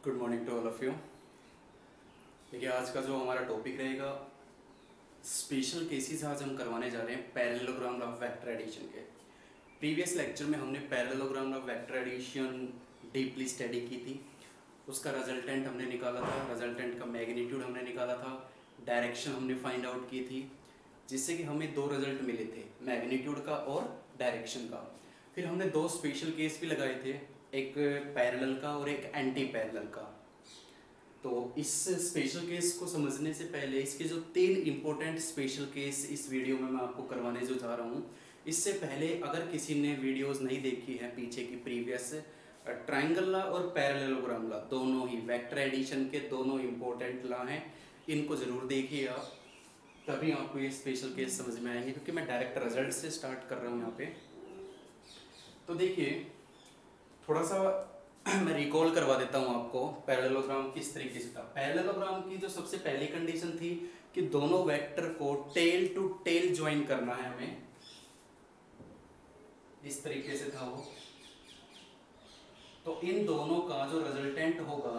Good morning to all of you. देखिए, आज का जो हमारा टॉपिक रहेगा, स्पेशल केसेस आज हम करवाने जा रहे हैं पैरेललोग्राम ऑफ वेक्टर एडिशन के। प्रीवियस लेक्चर में हमने parallelogram of vector addition deeply study की थी। उसका रिजल्टेंट हमने निकाला था, रिजल्टेंट का मैग्नीट्यूड हमने निकाला था, डायरेक्शन हमने फाइंड आउट की थी, जिससे कि हमें दो रिजल्ट मिले थे, मैग्नीट्यूड का और डायरेक्शन का। फिर हमने दो स्पेशल केस भी लगाए थे, एक पैरेलल का और एक एंटी पैरेलल का। तो इस स्पेशल केस को समझने से पहले इसके जो 3 इम्पोर्टेंट स्पेशल केस इस वीडियो में मैं आपको करवाने जो जा रहा हूँ, इससे पहले अगर किसी ने वीडियोस नहीं देखी है पीछे की प्रीवियस, ट्रायंगल लॉ और पैरेललोग्राम लॉ दोनों ही वेक्टर एडिशन के दोनों इम्पोर्टेंट लॉ हैं, इनको ज़रूर देखिए आप, तभी आपको ये स्पेशल केस समझ में आएंगे। क्योंकि मैं डायरेक्ट रिजल्ट से स्टार्ट कर रहा हूँ यहाँ पे। तो देखिए, थोड़ा सा मैं रिकॉल करवा देता हूँ आपको पैरेललोग्राम किस तरीके से था। पैरेललोग्राम की जो सबसे पहली कंडीशन थी कि दोनों वेक्टर को टेल टू टेल ज्वाइन करना है हमें, इस तरीके से था वो। तो इन दोनों का जो रिजल्टेंट होगा,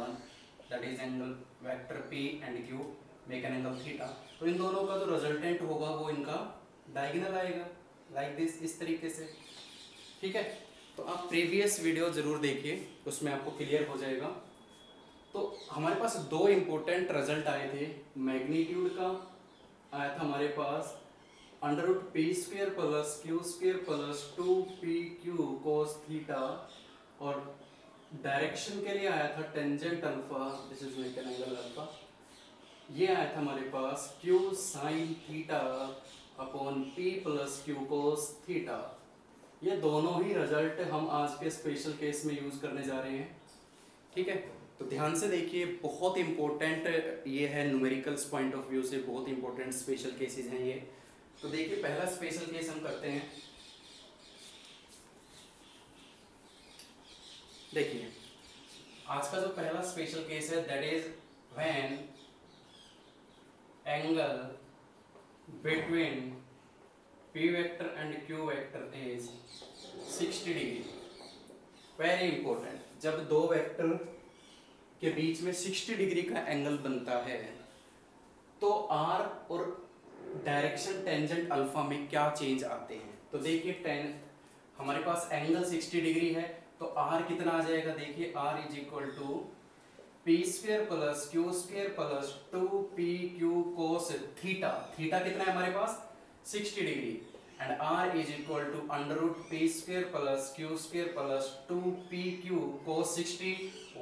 that is angle vector P and Q make an angle theta, तो इन दोनों का जो रिजल्टेंट होगा वो इनका डायगोनल आएगा, लाइक दिस, इस तरीके से। ठीक है, तो आप प्रीवियस वीडियो जरूर देखिए, उसमें आपको क्लियर हो जाएगा। तो हमारे पास दो इम्पोर्टेंट रिजल्ट आए थे। मैग्नीट्यूड का आया था हमारे पास √p² plus q² plus 2pq cos theta, और डायरेक्शन के लिए आया था tangent alpha, this is make an angle alpha. ये आया था हमारे पास q sin theta upon p plus q cos theta. ये दोनों ही रिजल्ट हम आज के स्पेशल केस में यूज करने जा रहे हैं। ठीक है, तो ध्यान से देखिए, बहुत इंपॉर्टेंट ये है, न्यूमेरिकल्स पॉइंट ऑफ व्यू से बहुत इंपॉर्टेंट स्पेशल केसेस हैं ये। तो देखिए, पहला स्पेशल केस हम करते हैं। देखिए, आज का जो पहला स्पेशल केस है, that is when angle between P vector and Q vector is 60 degree. Very important, जब दो वेक्टर के बीच में 60 डिग्री का एंगल बनता है तो R और डायरेक्शन टेंजेंट अल्फा में क्या चेंज आते हैं। तो देखिए, हमारे पास एंगल 60 डिग्री है, तो R कितना आ जाएगा। देखिए, R is equal to p² plus q² plus 2pq cos theta. Theta कितना है हमारे पास, 60 degree, and r is equal to √p² plus q² plus 2pq cos 60,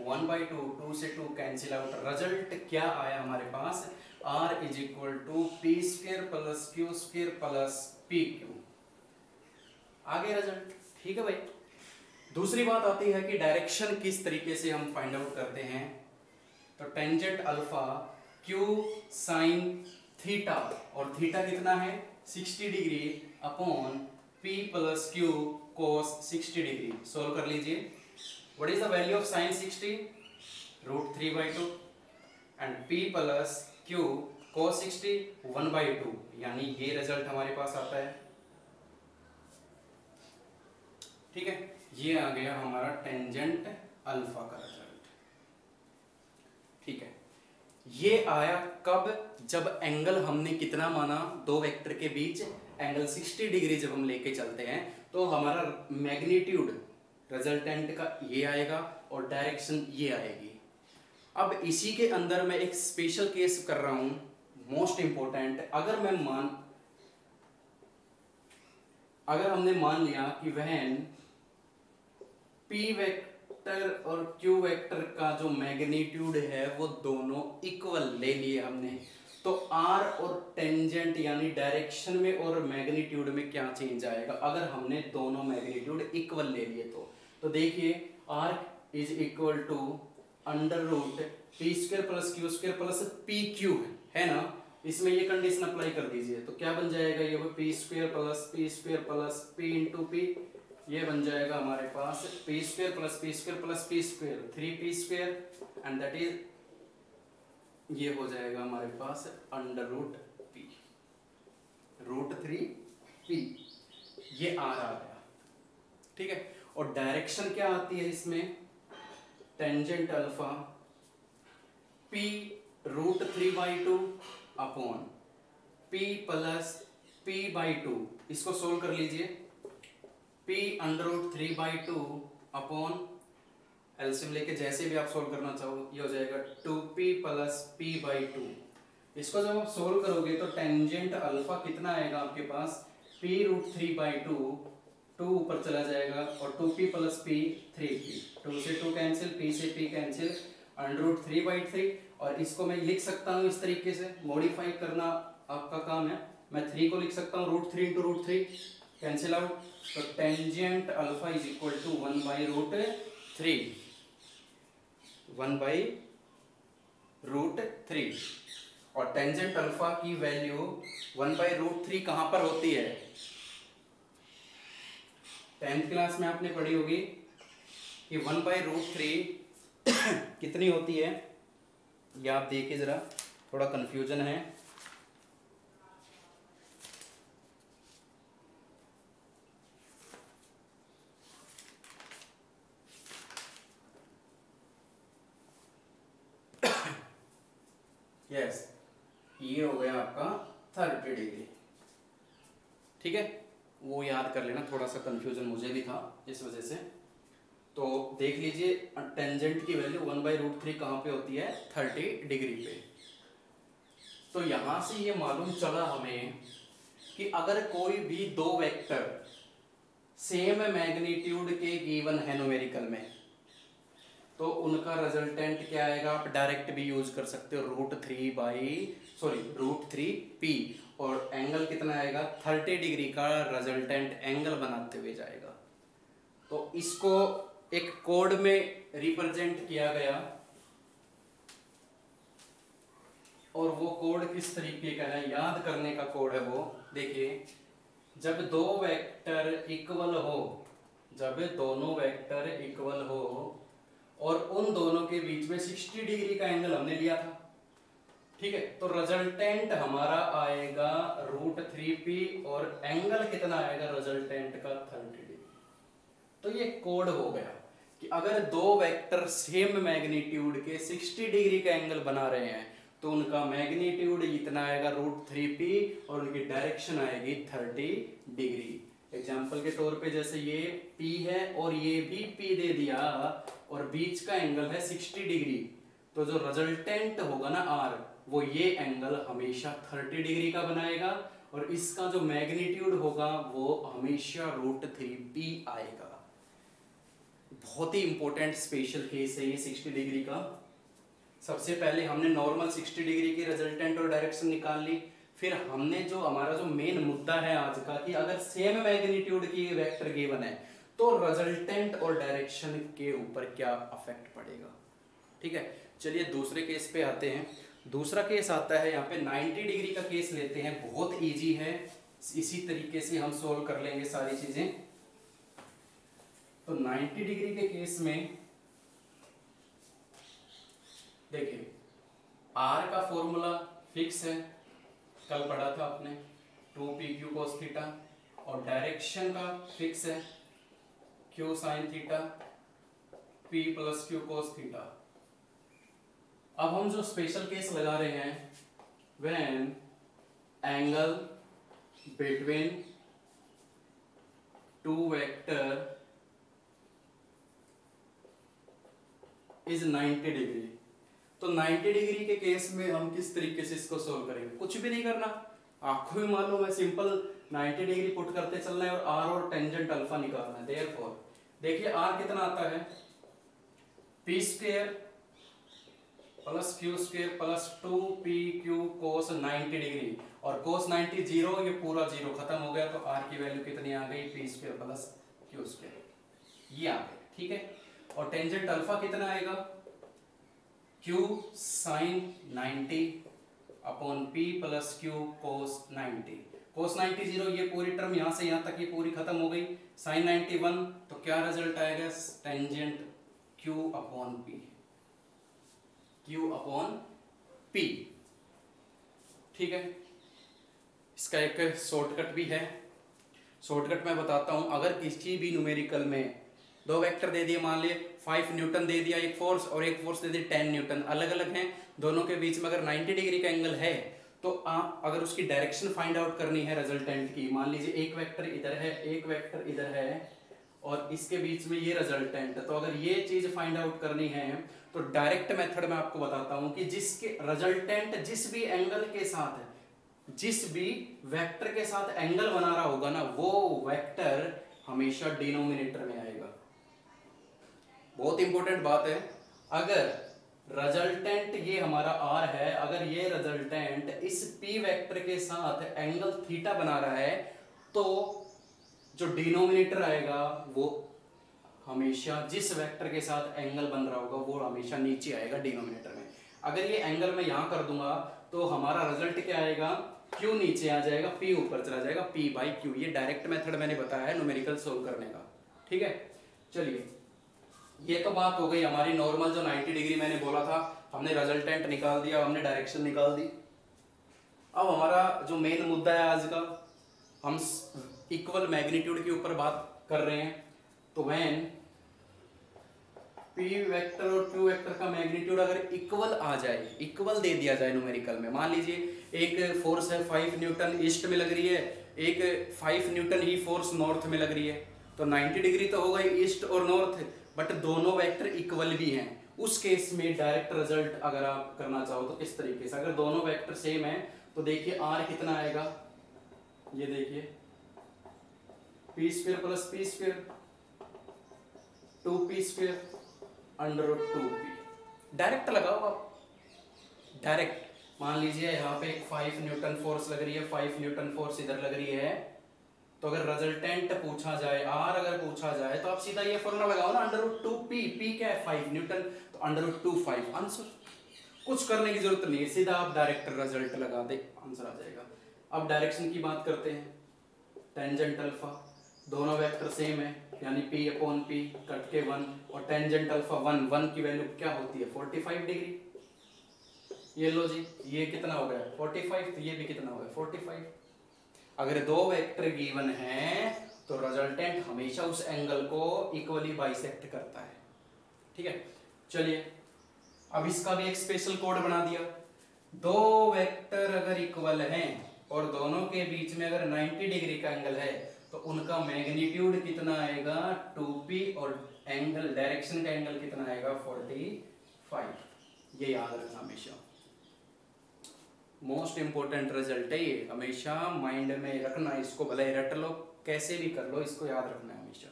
1/2, 2 से 2 कैंसिल आउट। रिजल्ट क्या आया हमारे पास, r is equal to p² plus q² plus pq। आगे रिजल्ट, ठीक है भाई। दूसरी बात आती है कि डायरेक्शन किस तरीके से हम फाइंड आउट करते हैं। तो tangent alpha q sin theta, और थीटा कितना है 60 degree, upon p plus q cos 60 degree. Solve कर लीजिए। What is the value of sin 60, √3/2, and p plus q cos 60 1/2, यानी ये रिजल्ट हमारे पास आता है। ठीक है, ये आ गया हमारा टेंजेंट अल्फा का रिजल्ट। ठीक है, ये आया कब, जब एंगल हमने कितना माना, दो वेक्टर के बीच एंगल 60 डिग्री जब हम लेके चलते हैं, तो हमारा मैग्नीट्यूड रिजल्टेंट का ये आएगा और डायरेक्शन ये आएगी। अब इसी के अंदर मैं एक स्पेशल केस कर रहा हूं, मोस्ट इंपॉर्टेंट। अगर हमने मान लिया कि वहन p वेक्टर और q वेक्टर का जो मैग्नीट्यूड है वो दोनों इक्वल ले लिए हमने, तो r और टेंजेंट यानी डायरेक्शन में और मैग्नीट्यूड में क्या चेंज आएगा अगर हमने दोनों मैग्नीट्यूड इक्वल ले लिए। तो देखिए, r is equal to √p² plus q² plus pq है ना, इसमें ये कंडीशन अप्लाई कर दीजिए, तो क्या बन जाएगा, ये p² plus p into p, ये बन जाएगा हमारे पास p² plus p², 3p², and that is, ये हो जाएगा हमारे पास √p, √3p, ये R आ गया। ठीक है, और डायरेक्शन क्या आती है इसमें, tangent alpha P √3/2 upon P plus P/2, इसको सोल्व कर लीजिए। P √3/2 अपॉन एलसीएम लेके जैसे भी आप सोल्व करना चाहो, ये हो जाएगा 2P प्लस P/2। इसको जब आप सोल्व करोगे तो टेंजेंट अल्फा कितना आएगा आपके पास, P √3/2, 2 ऊपर चला जाएगा और 2P प्लस P 3P, 2 से 2 कैंसिल, P से P कैंसिल, √3/3। और इसको मैं लिख सकता हूँ इस तरीके से, मॉडिफाई करना आपका काम है। मैं 3 को लिख सकता हूँ √3 × √3 कैंसिल आउट, तो tangent alpha is equal to 1/√3, 1/√3। और टेंजेंट अल्फा की वैल्यू 1/√3 कहां पर होती है, 10th क्लास में आपने पढ़ी होगी कि 1/√3 कितनी होती है। ये आप देखिए जरा, थोड़ा कंफ्यूजन है। यस, ये हो गया आपका 30 डिग्री। ठीक है, वो याद कर लेना, थोड़ा सा कंफ्यूजन मुझे भी था इस वजह से। तो देख लीजिए टेंजेंट की वैल्यू 1/√3 कहाँ पे होती है, 30 डिग्री पे। तो यहां से ये मालूम चला हमें कि अगर कोई भी दो वेक्टर सेम मैग्नीट्यूड के गिवन है न्यूमेरिकल में, तो उनका रिजल्टेंट क्या आएगा, आप डायरेक्ट भी यूज कर सकते हो, √3P, और एंगल कितना आएगा, 30 डिग्री का रिजल्टेंट एंगल बनाते हुए जाएगा। तो इसको एक कोड में रिप्रेजेंट किया गया, और वो कोड किस तरीके का है, याद करने का कोड है वो। देखिए, जब दो वेक्टर इक्वल हो, जब दोनों वेक्टर इक्वल हो और उन दोनों के बीच में 60 डिग्री का एंगल हमने लिया था, ठीक है, तो रिजल्टेंट हमारा आएगा √3P और एंगल कितना आएगा रिजल्टेंट का, 30 डिग्री। तो ये कोड हो गया कि अगर दो वेक्टर सेम मैग्नीट्यूड के 60 डिग्री का एंगल बना रहे हैं तो उनका मैग्नीट्यूड इतना आएगा √3P और उनकी डायरेक्शन आएगी 30 डिग्री। एग्जाम्पल के तौर पे जैसे ये P है और ये भी P दे दिया और बीच का एंगल है 60 डिग्री, तो जो रिजल्टेंट होगा ना R, वो ये एंगल हमेशा 30 डिग्री का बनाएगा और इसका जो मैग्नीट्यूड होगा वो हमेशा √3P आएगा। बहुत ही इंपॉर्टेंट स्पेशल केस है ये 60 डिग्री का। सबसे पहले हमने नॉर्मल 60 डिग्री की रिजल्टेंट और डायरेक्शन निकाल ली, फिर हमने जो हमारा जो मेन मुद्दा है आज का कि अगर सेम मैग्नीट्यूड की वेक्टर गिवन है तो रिजल्टेंट और डायरेक्शन के ऊपर क्या अफेक्ट पड़ेगा। ठीक है, चलिए दूसरे केस पे आते हैं। दूसरा केस आता है यहाँ पे 90 डिग्री का केस लेते हैं, बहुत इजी है, इसी तरीके से हम सोल्व कर लेंगे सारी चीजें। तो 90 डिग्री के केस में देखिए, R का फॉर्मूला फिक्स है, कल पढ़ा था आपने, 2PQ cos थीटा, और डायरेक्शन का फिक्स है, Q sin theta, P + Q cos theta. अब हम जो स्पेशल केस लगा रहे हैं, when angle between two vector is 90 degree. तो 90 डिग्री के केस में हम किस तरीके से इसको सोल्व करेंगे, कुछ भी नहीं करना, आपको भी मालूम है, सिंपल 90 डिग्री पुट करते चलना है और R और टेंजेंट अल्फा निकालना है। देयरफॉर देखिए R कितना आता है, P² + Q² + 2PQ cos 90 degree, और cos 90 0, ये पूरा 0 खत्म हो गया, तो R की वैल्यू कितनी आ गई, P² + Q², ये आ गई। ठीक है, और टेंजेंट अल्फा कितना आएगा, Q sin 90 upon P + Q cos 90। cos 90 0, ये पूरी टर्म यहाँ से यहाँ तक ये पूरी खत्म हो गई। sin 90 1, तो क्या रिजल्ट आएगा, tangent Q upon P, Q upon P। ठीक है, इसका एक शॉर्टकट भी है, शॉर्टकट मैं बताता हूँ। अगर किसी भी न्यूमेरिकल में दो वेक्टर दे दिए, मान लिए 5 न्यूटन दे दिया एक फोर्स और एक फोर्स दे दी 10 न्यूटन, अलग अलग हैं, दोनों के बीच में अगर 90 डिग्री का एंगल है तो आप अगर उसकी डायरेक्शन फाइंड आउट करनी है रिजल्टेंट की, मान लीजिए एक वेक्टर इधर है एक वेक्टर इधर है और इसके बीच में ये रिजल्टेंट, तो अगर ये चीज फाइंड आउट करनी है तो डायरेक्ट मेथड में आपको बताता हूं कि जिसके रिजल्टेंट जिस भी एंगल के साथ जिस भी वेक्टर के साथ एंगल बना रहा होगा ना वो वेक्टर हमेशा डिनोमिनेटर में आएगा। बहुत इंपॉर्टेंट बात है, अगर रिजल्टेंट ये हमारा r है, अगर ये रिजल्टेंट इस p वेक्टर के साथ एंगल थीटा बना रहा है तो जो डिनोमिनेटर आएगा वो हमेशा जिस वेक्टर के साथ एंगल बन रहा होगा वो हमेशा नीचे आएगा डिनोमिनेटर में। अगर ये एंगल मैं यहां कर दूंगा तो हमारा रिजल्ट क्या आएगा, q नीचे आ जाएगा, p ऊपर चला जाएगा, p/q। ये डायरेक्ट मेथड मैंने बताया है न्यूमेरिकल सोल्व करने का, ठीक है। चलिए ये तो बात हो गई हमारी नॉर्मल, जो 90 डिग्री मैंने बोला था, हमने रिजल्टेंट निकाल दिया, हमने डायरेक्शन निकाल दी। अब हमारा जो मेन मुद्दा है आज का, हम इक्वल मैग्नीट्यूड के ऊपर बात कर रहे हैं। तो व्हेन p वेक्टर और q वेक्टर का मैग्नीट्यूड अगर इक्वल आ जाए, इक्वल दे दिया जाए न्यूमेरिकल में, मान लीजिए एक फोर्स है 5 न्यूटन ईस्ट में लग रही है, एक 5 न्यूटन ही फोर्स नॉर्थ में लग रही है, तो 90 डिग्री तो होगा ईस्ट और नॉर्थ, बट दोनों वेक्टर इक्वल भी हैं। उस केस में डायरेक्ट रिजल्ट अगर आप करना चाहो तो किस तरीके से, अगर दोनों वेक्टर सेम है तो देखिए r कितना आएगा, ये देखिए p² plus p² 2p² √ 2p। Direct लगाओ आप, डायरेक्ट मान लीजिए यहाँ पे एक 5 न्यूटन फोर्स लग रही है, 5 न्यूटन फोर्स इधर लग रही है, तो अगर रिजल्टेंट पूछा जाए r अगर पूछा जाए तो आप सीधा ये फॉर्मूला लगाओ ना, √ 2p, p क्या है 5 न्यूटन, तो √ 2 5 आंसर। कुछ करने की जरूरत नहीं है, सीधा आप डायरेक्ट रिजल्ट लगा दे, आंसर आ जाएगा। अब डायरेक्शन की बात करते हैं, टेंजेंट अल्फा, दोनों वेक्टर सेम है यानी p/p कट के 1, और टेंजेंट अल्फा 1 की वैल्यू क्या होती है 45 डिग्री। ये लो जी, ये कितना हो गया 45, तो ये भी कितना हो गया 45। अगर दो वेक्टर गिवन हैं तो रिजल्टेंट हमेशा उस एंगल को इक्वली बाइसेक्ट करता है, ठीक है। चलिए अब इसका भी एक स्पेशल कोड बना दिया, दो वेक्टर अगर इक्वल हैं और दोनों के बीच में अगर 90 डिग्री का एंगल है तो उनका मैग्नीट्यूड कितना आएगा 2p, और एंगल डायरेक्शन का एंगल कितना आएगा 45। ये याद रखना हमेशा, मोस्ट इंपोर्टेंट रिजल्ट है ये, हमेशा माइंड में रखना इसको, भले रट लो कैसे भी कर लो, इसको याद रखना है हमेशा।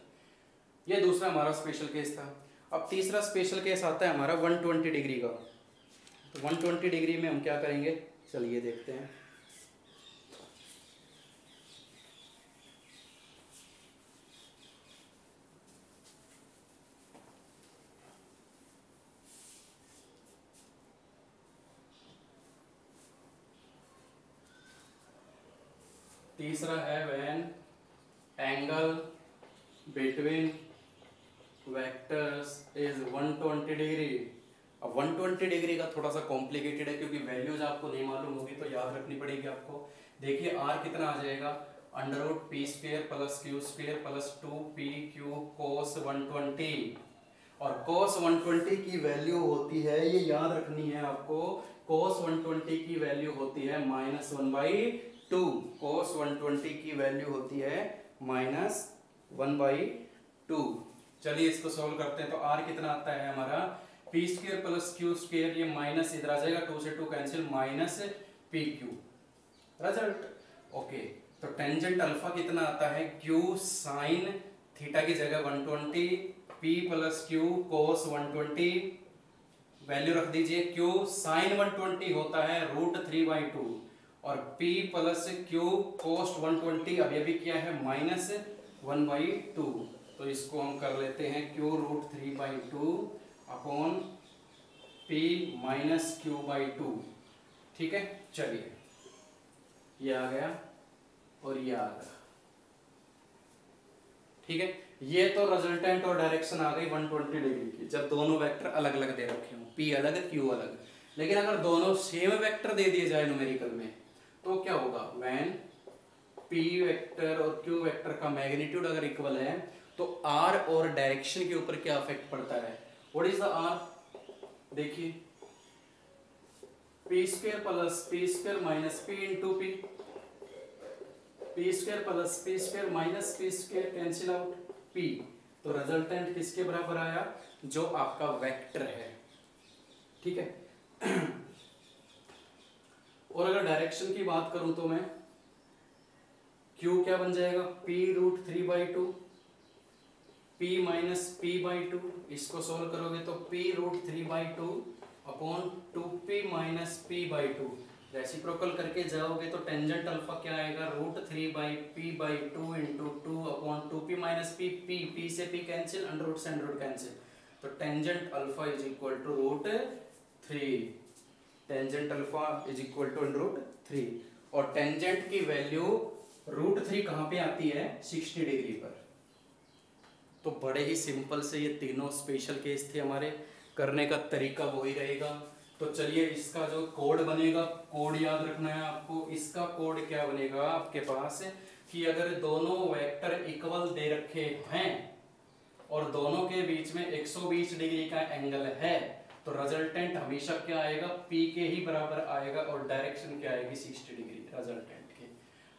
ये दूसरा हमारा स्पेशल केस था। अब तीसरा स्पेशल केस आता है हमारा 120 डिग्री का। तो 120 डिग्री में हम क्या करेंगे, चलिए देखते हैं। तीसरा है when angle between vectors is 120 degree. अब 120 डिग्री का थोड़ा सा कॉम्प्लिकेटेड है क्योंकि वैल्यूज आपको नहीं मालूम होगी तो याद रखनी पड़ेगी आपको। देखिए r कितना आ जाएगा √p² plus q² plus 2pq cos 120, और cos 120 की वैल्यू होती है, ये याद रखनी है आपको, cos 120 की वैल्यू होती है -1/2। cos 120 की वैल्यू होती है -1/2। चलिए इसको सॉल्व करते हैं। तो r कितना आता है हमारा p² प्लस q², ये माइनस इधर आ जाएगा, 2 से 2 कैंसिल, -pq रिजल्ट। ओके, तो टेंजेंट अल्फा कितना आता है q sin थीटा की जगह 120, p plus q cos 120, value रख दीजिए, q sin 120 होता है √3/2 और p प्लस q cos 120 अब ये भी क्या है -1/2, तो इसको हम कर लेते हैं q √3/2 upon p minus q/2, ठीक है। चलिए ये आ गया और ये आ गया, ठीक है। ये तो रिजल्टेंट और डायरेक्शन आ गई 120 डिग्री की, जब दोनों वेक्टर अलग अलग दे रखे हों, p अलग q अलग। लेकिन अगर दोनों सेम वेक्टर दे दिए जाए न्यूमेरिकल में तो क्या होगा, व्हेन p वेक्टर और q वेक्टर का मैग्नीट्यूड अगर इक्वल है तो आर और डायरेक्शन के ऊपर क्या इफेक्ट पड़ता है? What is the R? देखिए P square plus P square minus P into P, P square plus P square minus P square cancel out P, तो रिजल्टेंट किसके बराबर आया? जो आपका वेक्टर है, ठीक है। और अगर डायरेक्शन की बात करूं तो मैं Q क्या बन जाएगा? p√3/2 p माइनस p/2, इसको सोल्व करोगे तो p√3/2 upon 2p minus p/2, reciprocal करके जाओगे तो टेंजेंट अल्फा क्या आएगा? √3/p/2 into 2 upon 2p minus p, p से p कैंसिल, अंडर रूट से अंडर रूट कैंसिल, तो tangent alpha is equal to √3, tangent alpha is equal to √3, और tangent की वैल्यू √3 कहाँ पे आती है? 60 डिग्री पर। तो बड़े ही सिंपल से ये तीनों स्पेशल केस थे हमारे, करने का तरीका वही रहेगा। तो चलिए इसका जो कोड बनेगा, कोड याद रखना है आपको। इसका कोड क्या बनेगा आपके पास कि अगर दोनों वेक्टर इक्वल दे रखे हैं और दोनों के बीच में 120 डिग्री का एंगल है, तो रिजल्टेंट हमेशा क्या आएगा? P के ही बराबर आएगा, और डायरेक्शन क्या आएगी? 60 डिग्री रिजल्टेंट के।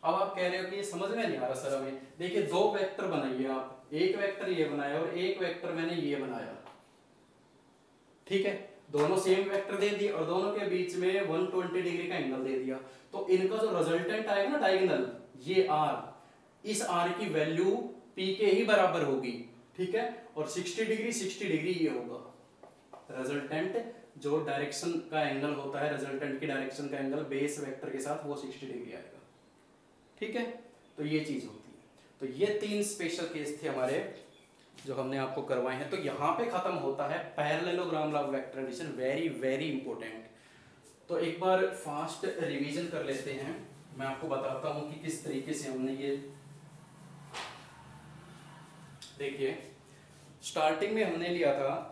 अब आप कह रहे हो कि ये समझ में नहीं आ रहा सर हमें। देखिए दो वेक्टर बनाइए आप, एक वेक्टर ये बनाया और एक वेक्टर मैंने ये बनाया, ठीक है। दोनों सेम वेक्टर दे दिए और दोनों के बीच में 120 डिग्री का एंगल दे दिया, तो इनका जो रिजल्टेंट आएगा ना डायगोनल, ये R, इस R की वैल्यू P के ही बराबर होगी, ठीक है। और 60 डिग्री ये होगा रिजल्टेंट, जो डायरेक्शन का एंगल होता है, रिजल्टेंट की डायरेक्शन का एंगल बेस वेक्टर के साथ वो 60 डिग्री आएगा, ठीक है। तो ये चीज होती है। तो ये तीन स्पेशल केस थे हमारे जो हमने आपको करवाए हैं। तो यहाँ पे खत्म होता है parallelogram of vector addition, very very important. तो एक बार फास्ट रिवीजन कर लेते हैं, मैं आपको बताता हूँ कि किस तरीके से हमने ये, देखिए स्टार्टिंग में हमने लिया था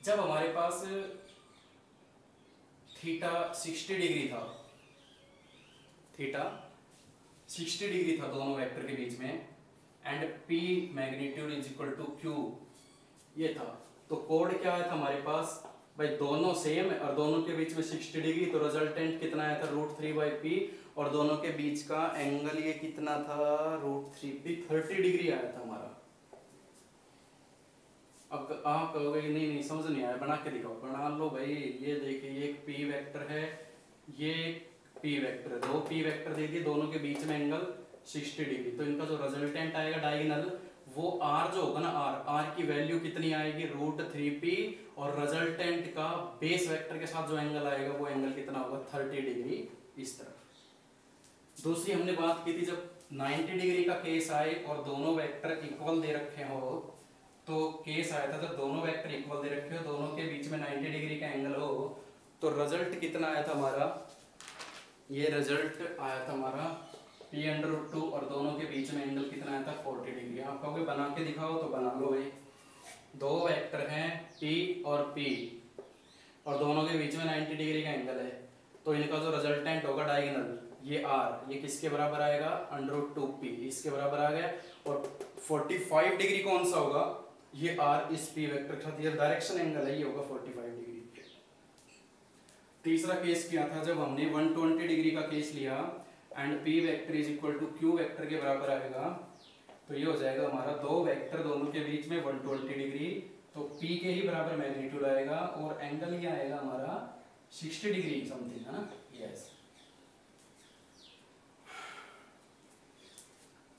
जब हमारे पास थीटा 60 डिग्री था, थीटा 60 डिग्री था दोनों वेक्टर के बीच में, and P magnitude is equal to Q ये था। तो कोड क्या आया था हमारे पास? भाई दोनों सेम है और दोनों के बीच में 60 डिग्री, तो रिजल्टेंट कितना आया था? √3/P, और दोनों के बीच का एंगल ये कितना था? √3P, 30 डिग्री आया था हमारा। अब आप कहोगे नहीं नहीं समझ नहीं आया, बना के दिखाओ। बना लो भाई, ये देखिए एक P वेक्टर है, ये P वेक्टर है, दो P वेक्टर दे दिए, दोनों के बीच में एंगल 60 डिग्री, तो इनका जो रिजल्टेंट आएगा डायगोनल, वो R जो होगा ना, R की वैल्यू कितनी आएगी? √3P, और रिजल्टेंट का बेस वेक्टर के साथ जो एंगल आएगा वो एंगल कितना होगा? 30 डिग्री इस तरफ। दूसरी हमने बात की थी जब 90 डिग्री का केस आए और दोनों वेक्टर इक्वल दे रखे हो, तो केस आया था जब दोनों वेक्टर इक्वल दे रखे हो, दोनों के बीच में 90 डिग्री का एंगल हो, तो रिजल्ट कितना आया था हमारा? ये रिजल्ट आया था हमारा P√2, और दोनों के बीच में एंगल कितना आया था? 40 डिग्री। आप कहोगे बना के दिखाओ, तो बना लो भाई। दो वेक्टर हैं P और P, और दोनों के बीच में 90 डिग्री का एंगल है, तो इनका जो रिजल्टेंट होगा डायगोनल, ये R, ये किसके बराबर आएगा? √2P, इसके बराबर आ गया। और 45 डिग्री कौन सा होगा? ये R इस P वेक्टर के साथ, ये डायरेक्शन एंगल है, ये होगा 45 डिग्री। तीसरा केस क्या था? जब हमने 120 डिग्री का केस लिया and P vector is equal to Q vector के बराबर आएगा, तो ये हो जाएगा हमारा दो वेक्टर दोनों के बीच में 120 डिग्री, तो P के ही बराबर मैग्नीट्यूड आएगा, और एंगल ये आएगा हमारा 60 डिग्री समथिंग, है ना? यस।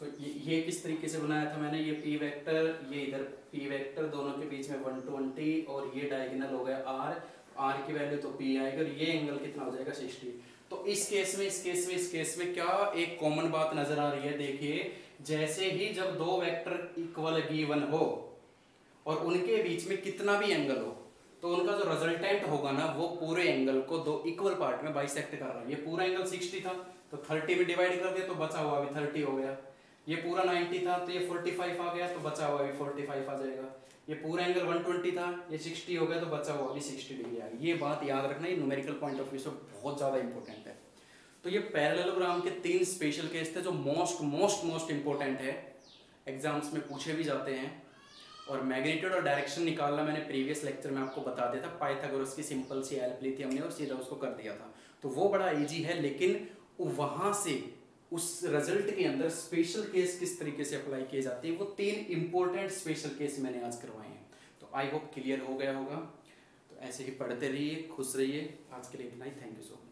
तो ये किस तरीके से बनाया था मैंने? ये P वेक्टर, ये इधर P वेक्टर, दोनों के बीच में 120, और ये डायगोनल हो गया R की वैल्यू तो P आएगी, और ये एंगल कितना हो जाएगा? 60। तो इस केस में क्या एक कॉमन बात नजर आ रही है? देखिए जैसे ही जब दो वेक्टर इक्वल गिवन हो और उनके बीच में कितना भी एंगल हो, तो उनका जो रिजल्टेंट होगा ना, वो पूरे एंगल को दो इक्वल पार्ट में बाइसेक्ट कर रहा है। ये पूरा एंगल 60 था, तो 30 में डिवाइड कर दिया, तो बचा हुआ अभी 30 हो गया। ये पूरा 90 था, तो ये 45 आ गया, तो बचा हुआ अभी 45 आ जाएगा। ये पूरा एंगल 120 था, ये 60 हो गया, तो बचा हुआ अभी 60 डिग्री आ गई। ये बात याद रखना, ये न्यूमेरिकल पॉइंट ऑफ व्यू से बहुत ज़्यादा इंपॉर्टेंट है। तो तो ये पैरेललोग्राम के 3 स्पेशल केस थे जो मोस्ट इंपॉर्टेंट है, एग्जाम्स में पूछे भी जाते हैं। और मैग्नीट्यूड और डायरेक्शन निकालना मैंने प्रीवियस लेक्चर में आपको बता दिया था, पाइथागोरस की सिंपल सी हेल्प ली थी हमने और सीधा उसको कर दिया था, तो वो बड़ा इजी है। लेकिन वहां से उस रिजल्ट के अंदर स्पेशल केस किस तरीके से अप्लाई किए जाते हैं, वो 3 इंपॉर्टेंट स्पेशल केस मैंने आज करवाए हैं। तो आई होप क्लियर हो गया होगा। तो ऐसे ही पढ़ते रहिए, खुश रहिए। आज के लिए इतना ही, थैंक यू सो मच।